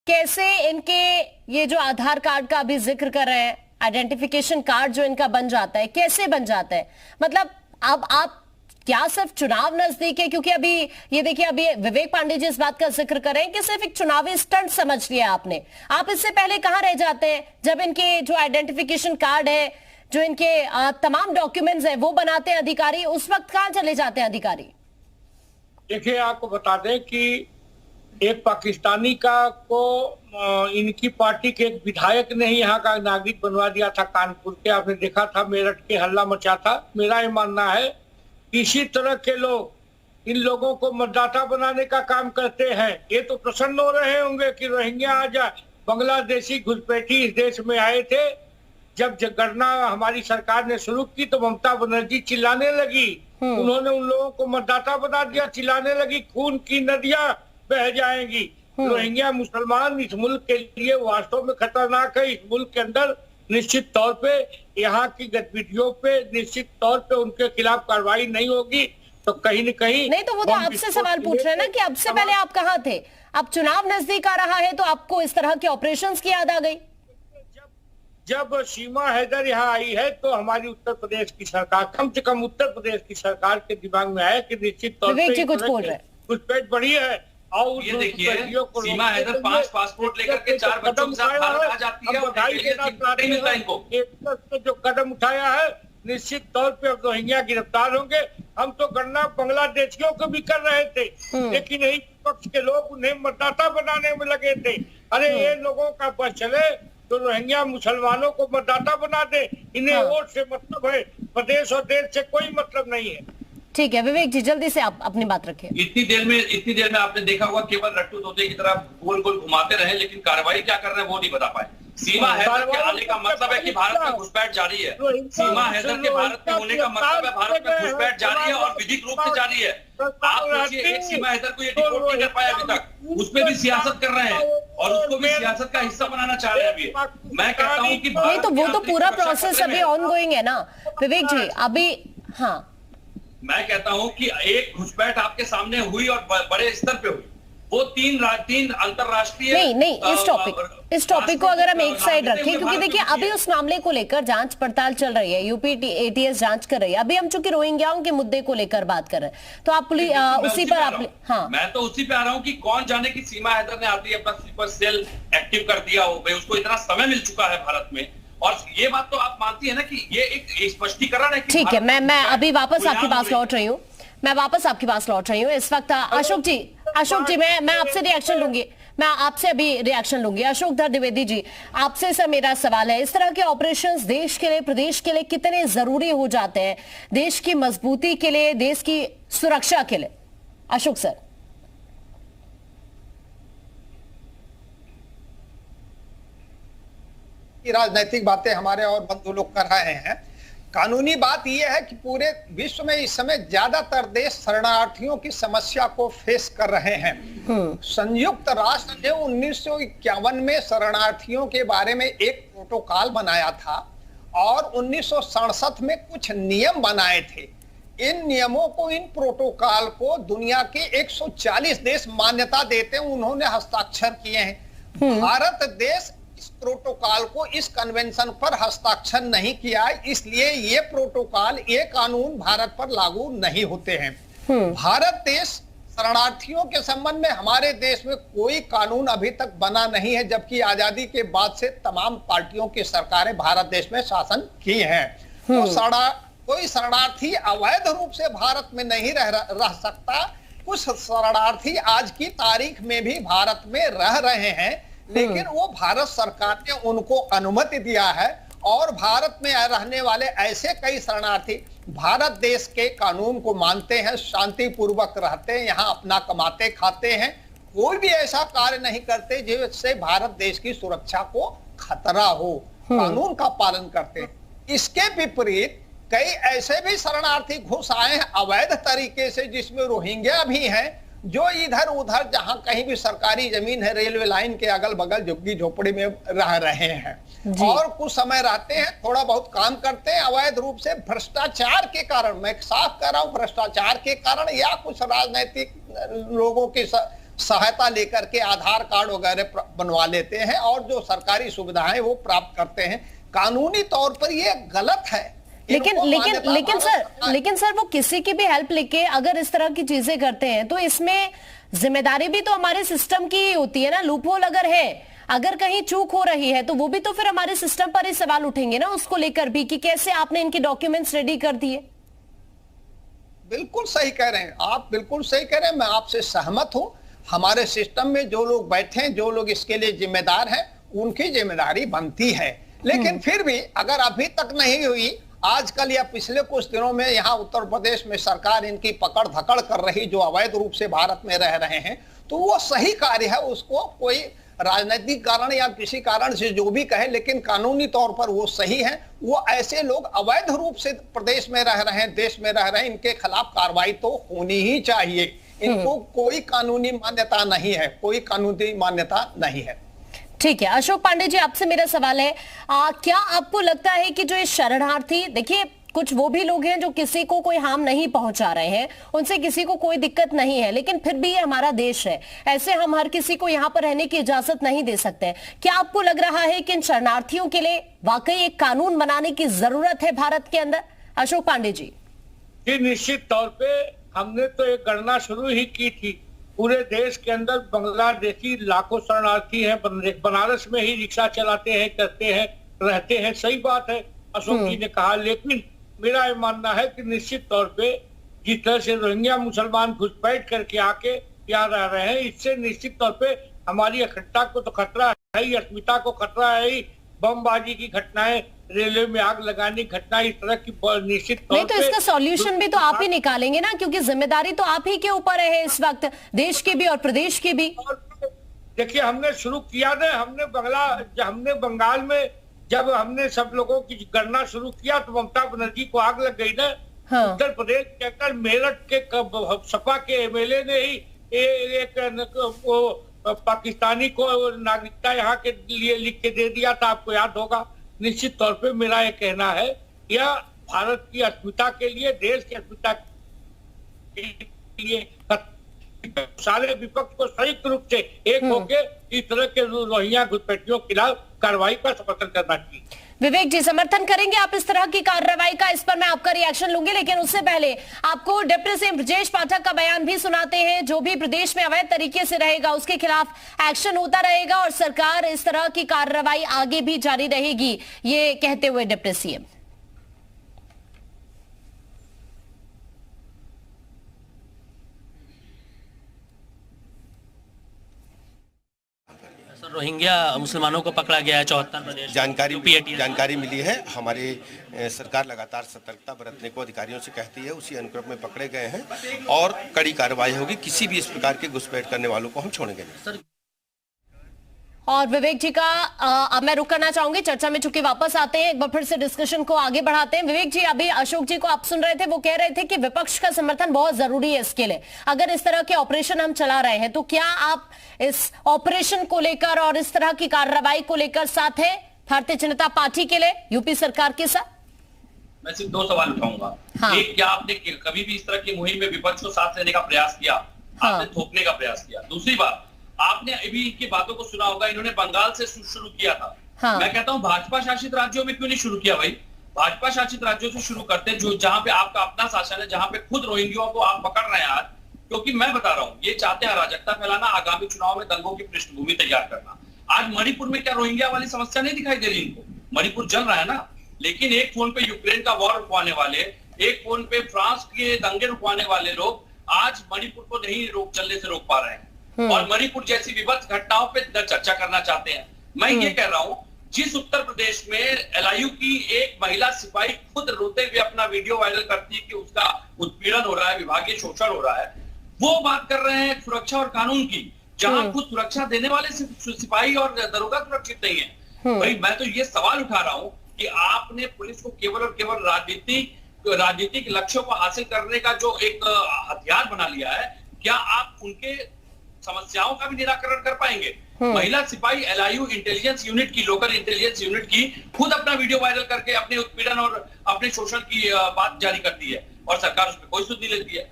कैसे इनके ये जो आधार कार्ड का अभी जिक्र कर रहे हैं, आइडेंटिफिकेशन कार्ड जो इनका बन जाता है, कैसे बन जाता है? मतलब अब आप क्या सिर्फ चुनाव नजदीक है? क्योंकि अभी ये देखिए, अभी विवेक पांडे जी इस बात का जिक्र कर रहे हैं कि सिर्फ एक चुनावी स्टंट समझ लिया आपने। आप इससे पहले कहां रह जाते हैं जब इनके जो आइडेंटिफिकेशन कार्ड है, जो इनके तमाम डॉक्यूमेंट्स है वो बनाते हैं अधिकारी, उस वक्त कहां चले जाते हैं अधिकारी? देखिए, आपको बता दें कि एक पाकिस्तानी को इनकी पार्टी के एक विधायक ने ही यहाँ का नागरिक बनवा दिया था कानपुर के। आपने देखा था, मेरठ के हल्ला मचा था। मेरा ये मानना है कि इसी तरह के लोग इन लोगों को मतदाता बनाने का काम करते हैं। ये तो प्रसन्न हो रहे होंगे कि रोहिंग्या आज बांग्लादेशी घुसपैठी इस देश में आए थे। जब जनगणना हमारी सरकार ने शुरू की तो ममता बनर्जी चिल्लाने लगी, उन्होंने उन लोगों को मतदाता बना दिया, चिल्लाने लगी खून की नदियां बह जाएंगी। रोहिंग्या मुसलमान इस मुल्क के लिए वास्तव में खतरनाक है। इस मुल्क के अंदर निश्चित तौर पे यहाँ की गतिविधियों पे निश्चित तौर पे उनके खिलाफ कार्रवाई नहीं होगी तो कहीं न कहीं नहीं। तो वो तो आपसे सवाल पूछ रहे हैं ना कि अब से पहले आप कहाँ थे? अब चुनाव नजदीक आ रहा है तो आपको इस तरह के ऑपरेशंस की याद आ गई? जब सीमा हैदर यहाँ आई है तो हमारी उत्तर प्रदेश की सरकार, कम से कम उत्तर प्रदेश की सरकार के दिमाग में आया कि निश्चित तौर पे कुछ बोल रहे हैं, घुसपैठ बढ़ी है। और ये देखिए, सीमा हैदर 5 पासपोर्ट लेकर के 4 बच्चों के साथ भारत आ जाती है और नहीं मिलता इनको। जो कदम उठाया है निश्चित तौर पे अब रोहिंग्या गिरफ्तार होंगे। हम तो गणना बांग्लादेशियों को भी कर रहे थे, लेकिन यही पक्ष के लोग उन्हें मतदाता बनाने में लगे थे। अरे ये लोगों का बस चले तो रोहिंग्या मुसलमानों को मतदाता बना दे, इन्हें वोट से मतलब है, प्रदेश और देश से कोई मतलब नहीं है। ठीक है विवेक जी, जल्दी से आप अपनी बात रखें। इतनी देर में आपने देखा होगा केवल रट्टू तोते की तरह गोल गोल घुमाते रहे, लेकिन कार्रवाई क्या कर रहे हैं वो नहीं बता पाए। सीमा हैदर के आने का मतलब है कि भारत में घुसपैठ जारी है। सीमा हैदर के भारत में होने का मतलब है भारत में घुसपैठ जारी है और विधिक रूप से जारी है। आप सोचिए, एक सीमा हैदर को ये डिपोर्ट नहीं कर पाया अभी तक, उसपे भी सियासत कर रहे हैं और उसको भी सियासत का हिस्सा बनाना चाह रहे हैं अभी। मैं कहता हूँ कि नहीं, तो वो तो पूरा प्रोसेस अभी ऑनगोइंग है ना विवेक जी अभी। हाँ, मैं कहता हूं कि एक घुसपैठ आपके सामने हुई और बड़े स्तर पे हुई। वो तीन अंतरराष्ट्रीय नहीं इस टॉपिक को अगर हम एक साइड रखें, क्योंकि देखिए अभी उस मामले को लेकर जांच पड़ताल चल रही है, यूपी एटीएस जांच कर रही है। अभी हम चूंकि रोहिंग्याओं के मुद्दे को लेकर बात कर रहे हैं तो आप उसी पर आप। हाँ, मैं तो उसी पे आ रहा हूँ कि कौन जाने की सीमा हैदर ने आती है अपना स्लीपर सेल एक्टिव कर दिया हो, भाई उसको इतना समय मिल चुका है भारत में। और ये बात तो आप मानती है ना कि ये एक स्पष्टीकरण है। ठीक है, मैं अभी वापस आपकी पास लौट रही हूँ। इस वक्त अशोक जी मैं आपसे रिएक्शन लूंगी। मैं आपसे अभी रिएक्शन लूंगी। अशोक द्विवेदी जी, आपसे सर मेरा सवाल है, इस तरह के ऑपरेशंस देश के लिए, प्रदेश के लिए कितने जरूरी हो जाते हैं, देश की मजबूती के लिए, देश की सुरक्षा के लिए? अशोक सर। राजनैतिक बातें हमारे और बंधु लोग कर रहे हैं। कानूनी बात यह है कि पूरे विश्व में इस समय ज्यादातर देश शरणार्थियों की समस्या को फेस कर रहे हैं। संयुक्त राष्ट्र ने 1951 में शरणार्थियों के बारे में एक प्रोटोकॉल बनाया था और 1967 में कुछ नियम बनाए थे। इन नियमों को, इन प्रोटोकॉल को दुनिया के 140 देश मान्यता देते हैं, उन्होंने हस्ताक्षर किए हैं। भारत देश इस प्रोटोकॉल को, इस कन्वेंशन पर हस्ताक्षर नहीं किया है, इसलिए ये प्रोटोकॉल, ये कानून भारत पर लागू नहीं होते हैं। भारत देश शरणार्थियों के संबंध में, हमारे देश में कोई कानून अभी तक बना नहीं है, जबकि आजादी के बाद से तमाम पार्टियों की सरकारें भारत देश में शासन की हैं। तो कोई शरणार्थी अवैध रूप से भारत में नहीं रह सकता। कुछ शरणार्थी आज की तारीख में भी भारत में रह रहे हैं, लेकिन वो भारत सरकार ने उनको अनुमति दिया है और भारत में रहने वाले ऐसे कई शरणार्थी भारत देश के कानून को मानते हैं, शांतिपूर्वक रहते हैं, यहाँ अपना कमाते खाते हैं, कोई भी ऐसा कार्य नहीं करते जिससे भारत देश की सुरक्षा को खतरा हो, कानून का पालन करते हैं। इसके विपरीत कई ऐसे भी शरणार्थी घुस आए हैं अवैध तरीके से, जिसमें रोहिंग्या भी हैं, जो इधर उधर जहां कहीं भी सरकारी जमीन है, रेलवे लाइन के अगल बगल झुग्गी झोपड़ी में रह रहे हैं और कुछ समय रहते हैं, थोड़ा बहुत काम करते हैं अवैध रूप से। भ्रष्टाचार के कारण, मैं साफ कर रहा हूं, भ्रष्टाचार के कारण या कुछ राजनीतिक लोगों की सहायता लेकर के आधार कार्ड वगैरह बनवा लेते हैं और जो सरकारी सुविधाएं वो प्राप्त करते हैं। कानूनी तौर पर ये गलत है। लेकिन सर वो किसी की भी हेल्प लेके अगर इस तरह की चीजें करते हैं तो इसमें जिम्मेदारी भी तो हमारे सिस्टम की ही होती है ना। लूपहोल अगर है, अगर कहीं चूक हो रही है तो वो भी तो फिर हमारे सिस्टम पर ही सवाल उठेंगे ना उसको लेकर भी कि कैसे आपने इनके डॉक्यूमेंट्स रेडी कर दिए। बिल्कुल सही कह रहे हैं आप, बिल्कुल सही कह रहे हैं, मैं आपसे सहमत हूं। हमारे सिस्टम में जो लोग बैठे हैं, जो लोग इसके लिए जिम्मेदार हैं, उनकी जिम्मेदारी बनती है। लेकिन फिर भी अगर अभी तक नहीं हुई, आजकल या पिछले कुछ दिनों में यहाँ उत्तर प्रदेश में सरकार इनकी पकड़ धकड़ कर रही, जो अवैध रूप से भारत में रह रहे हैं, तो वो सही कार्य है। उसको कोई राजनीतिक कारण या किसी कारण से जो भी कहे, लेकिन कानूनी तौर पर वो सही है। वो ऐसे लोग अवैध रूप से प्रदेश में रह रहे हैं, देश में रह रहे हैं, इनके खिलाफ कार्रवाई तो होनी ही चाहिए। इनको कोई कानूनी मान्यता नहीं है, कोई कानूनी मान्यता नहीं है। ठीक है, अशोक पांडे जी आपसे मेरा सवाल है, क्या आपको लगता है कि जो ये शरणार्थी, देखिए कुछ वो भी लोग हैं जो किसी को कोई हार्म नहीं पहुंचा रहे हैं, उनसे किसी को कोई दिक्कत नहीं है, लेकिन फिर भी ये हमारा देश है, ऐसे हम हर किसी को यहाँ पर रहने की इजाजत नहीं दे सकते। क्या आपको लग रहा है कि इन शरणार्थियों के लिए वाकई एक कानून बनाने की जरूरत है भारत के अंदर? अशोक पांडे जी। निश्चित तौर पे हमने तो एक गणना शुरू ही की थी। पूरे देश के अंदर बांग्लादेशी लाखों शरणार्थी हैं, बनारस में ही रिक्शा चलाते हैं, करते हैं, रहते हैं। सही बात है, अशोक जी ने कहा। लेकिन मेरा ये मानना है कि निश्चित तौर पे जिस तरह से रोहिंग्या मुसलमान घुसपैठ करके आके यहाँ रह रहे हैं, इससे निश्चित तौर पे हमारी अखंडता को तो खतरा है ही, अस्मिता को खतरा है ही। बमबाजी की घटनाएं, रेलवे में आग लगाने की घटना, इस तरह की निश्चित तौर नहीं तो इसका सॉल्यूशन भी तो आप ही निकालेंगे ना, क्योंकि जिम्मेदारी तो आप ही के ऊपर है इस वक्त, देश की भी और प्रदेश की भी। देखिए हमने शुरू किया ना, हमने बंगाल में जब हमने सब लोगों की गणना शुरू किया तो ममता बनर्जी को आग लग गई ना। हाँ। उत्तर प्रदेश के अंदर मेरठ के सपा के एमएलए ने ही एक पाकिस्तानी को नागरिकता यहाँ के लिए लिख के दे दिया था, आपको याद होगा। निश्चित तौर पे मेरा ये कहना है, यह भारत की अस्मिता के लिए, देश की अस्मिता के लिए सारे विपक्ष को संयुक्त रूप से एक होकर इस तरह के रोहिंग्या घुसपैठियों के खिलाफ कार्रवाई का समर्थन करना चाहिए। विवेक जी समर्थन करेंगे आप इस तरह की कार्रवाई का? इस पर मैं आपका रिएक्शन लूंगी, लेकिन उससे पहले आपको डिप्टी सीएम ब्रजेश पाठक का बयान भी सुनाते हैं। जो भी प्रदेश में अवैध तरीके से रहेगा उसके खिलाफ एक्शन होता रहेगा और सरकार इस तरह की कार्रवाई आगे भी जारी रहेगी, ये कहते हुए डिप्टी सीएम। रोहिंग्या मुसलमानों को पकड़ा गया है 74 प्रदेश। जानकारी मिली है। हमारी सरकार लगातार सतर्कता बरतने को अधिकारियों से कहती है, उसी अनुक्रम में पकड़े गए हैं और कड़ी कार्रवाई होगी। किसी भी इस प्रकार के घुसपैठ करने वालों को हम छोड़ेंगे नहीं। और विवेक जी का अब मैं रुक करना चाहूंगी, चर्चा में चूंकि वापस आते हैं, एक बार फिर से डिस्कशन को आगे बढ़ाते हैं। विवेक जी, अभी अशोक जी को आप सुन रहे थे, वो कह रहे थे कि विपक्ष का समर्थन बहुत जरूरी है इसके लिए। अगर इस तरह के ऑपरेशन हम चला रहे हैं तो क्या आप इस ऑपरेशन को लेकर और इस तरह की कार्रवाई को लेकर साथ है भारतीय जनता पार्टी के लिए, यूपी सरकार के साथ? मैं सिर्फ 2 सवाल उठाऊंगा। हाँ। एक, क्या आपने कभी भी इस तरह की मुहिम में विपक्ष को साथ लेने का प्रयास किया? हाँ। आपने थोपने का प्रयास किया? दूसरी बात, आपने अभी इनकी बातों को सुना होगा, इन्होंने बंगाल से शुरू किया था। हाँ। मैं कहता हूं भाजपा शासित राज्यों में क्यों नहीं शुरू किया भाई? भाजपा शासित राज्यों से शुरू करते, जो जहां पे आपका अपना शासन है, जहां पे खुद रोहिंग्यों को आप पकड़ रहे हैं आज। क्योंकि मैं बता रहा हूं, ये चाहते हैं अराजकता फैलाना, आगामी चुनाव में दंगों की पृष्ठभूमि तैयार करना। आज मणिपुर में क्या रोहिंग्या वाली समस्या नहीं दिखाई दे रही इनको? मणिपुर जल रहा है ना, लेकिन एक फोन पे यूक्रेन का वॉर रुकवाने वाले, एक फोन पे फ्रांस के दंगे रुकवाने वाले लोग आज मणिपुर को नहीं चलने से रोक पा रहे हैं और मणिपुर जैसी विभत्स घटनाओं पे चर्चा करना चाहते हैं। मैं ये कह रहा हूं, जिस उत्तर प्रदेश में एलआईयू की एक महिला सिपाही खुद रोते हुए अपना वीडियो वायरल करती है कि उसका उत्पीड़न हो रहा है, विभागीय शोषण हो रहा है, वो बात कर रहे हैं सुरक्षा और कानून की, जहां खुद सुरक्षा देने वाले सिपाही और दरोगा सुरक्षित नहीं है। भाई मैं तो ये सवाल उठा रहा हूं कि आपने पुलिस को केवल और केवल राजनीतिक लक्ष्यों को हासिल करने का जो एक हथियार बना लिया है, क्या आप उनके समस्याओं का भी निराकरण कर पाएंगे? महिला सिपाही एलआईयू इंटेलिजेंस यूनिट की, लोकल इंटेलिजेंस यूनिट की, खुद अपना वीडियो वायरल करके अपने उत्पीड़न और अपने शोषण की बात जारी करती है और सरकार उस पर कोई सुध नहीं लेती है।